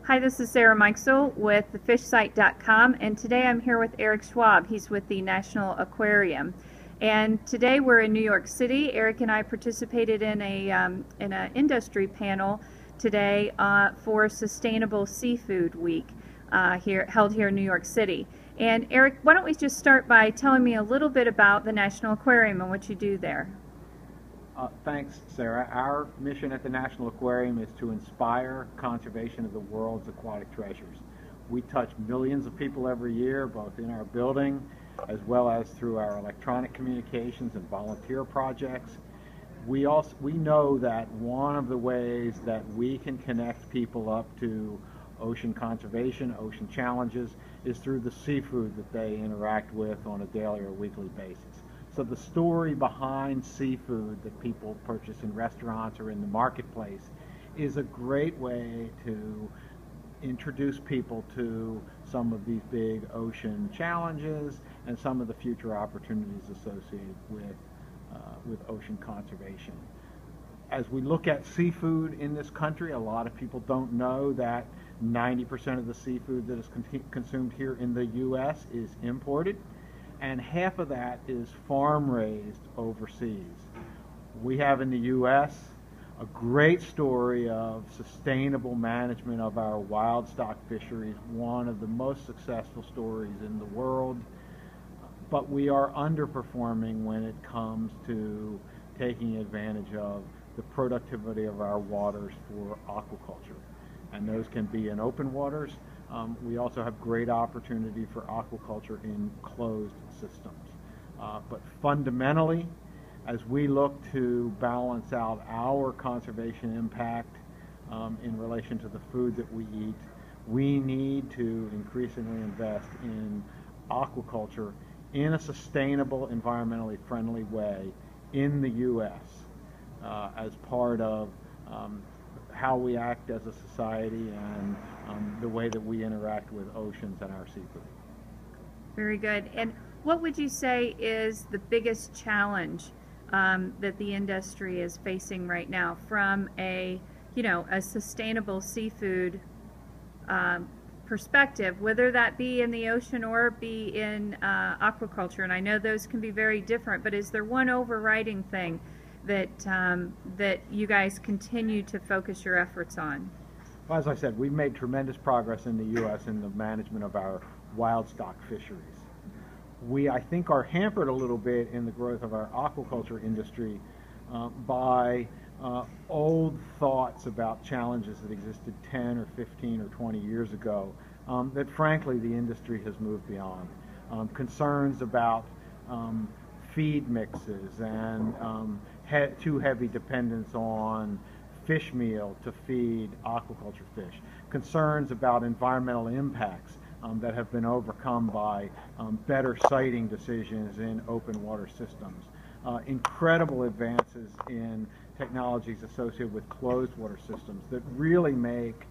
Hi, this is Sarah Meixel with thefishsite.com, and today I'm here with Eric Schwaab. He's with the National Aquarium. And today we're in New York City. Eric and I participated in a industry panel today for Sustainable Seafood Week held here in New York City. And Eric, why don't we just start by telling me a little bit about the National Aquarium and what you do there? Thanks, Sarah. Our mission at the National Aquarium is to inspire conservation of the world's aquatic treasures. We touch millions of people every year, both in our building as well as through our electronic communications and volunteer projects. We know that one of the ways that we can connect people up to ocean conservation, ocean challenges, is through the seafood that they interact with on a daily or weekly basis. So the story behind seafood that people purchase in restaurants or in the marketplace is a great way to introduce people to some of these big ocean challenges and some of the future opportunities associated with ocean conservation. As we look at seafood in this country, a lot of people don't know that 90% of the seafood that is consumed here in the U.S. is imported, and half of that is farm-raised overseas. We have in the U.S. a great story of sustainable management of our wild stock fisheries, one of the most successful stories in the world, but we are underperforming when it comes to taking advantage of the productivity of our waters for aquaculture. And those can be in open waters. We also have great opportunity for aquaculture in closed systems. But fundamentally, as we look to balance out our conservation impact in relation to the food that we eat, we need to increasingly invest in aquaculture in a sustainable, environmentally friendly way in the U.S. As part of how we act as a society and the way that we interact with oceans and our seafood. Very good. And what would you say is the biggest challenge that the industry is facing right now from a sustainable seafood perspective, whether that be in the ocean or be in aquaculture? And I know those can be very different, but is there one overriding thing that you guys continue to focus your efforts on? Well, as I said, we've made tremendous progress in the U.S. in the management of our wild stock fisheries. We, I think, are hampered a little bit in the growth of our aquaculture industry by old thoughts about challenges that existed 10 or 15 or 20 years ago that, frankly, the industry has moved beyond. Concerns about feed mixes and too heavy dependence on fish meal to feed aquaculture fish. Concerns about environmental impacts that have been overcome by better siting decisions in open water systems. Incredible advances in technologies associated with closed water systems that really make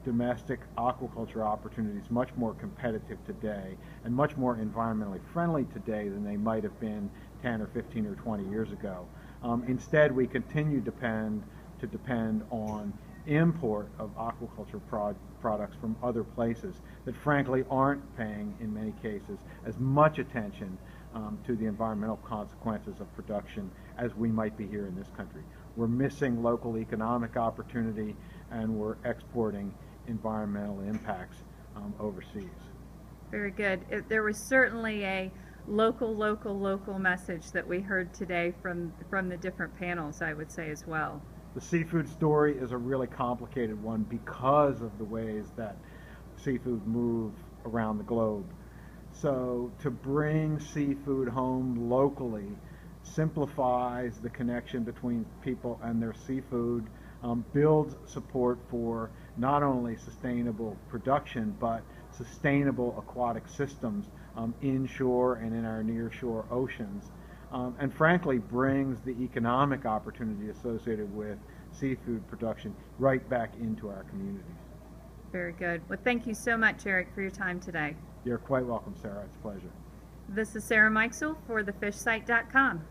domestic aquaculture opportunities much more competitive today and much more environmentally friendly today than they might have been 10 or 15 or 20 years ago. Instead, we continue to depend on import of aquaculture products from other places that frankly aren't paying, in many cases, as much attention to the environmental consequences of production as we might be here in this country. We're missing local economic opportunity, and we're exporting environmental impacts overseas. Very good. There was certainly a local message that we heard today from the different panels, I would say, as well. The seafood story is a really complicated one because of the ways that seafood move around the globe. So to bring seafood home locally simplifies the connection between people and their seafood, builds support for not only sustainable production but sustainable aquatic systems inshore and in our nearshore oceans, and frankly brings the economic opportunity associated with seafood production right back into our communities. Very good. Well, thank you so much, Eric, for your time today. You're quite welcome, Sarah. It's a pleasure. This is Sarah Meixel for thefishsite.com.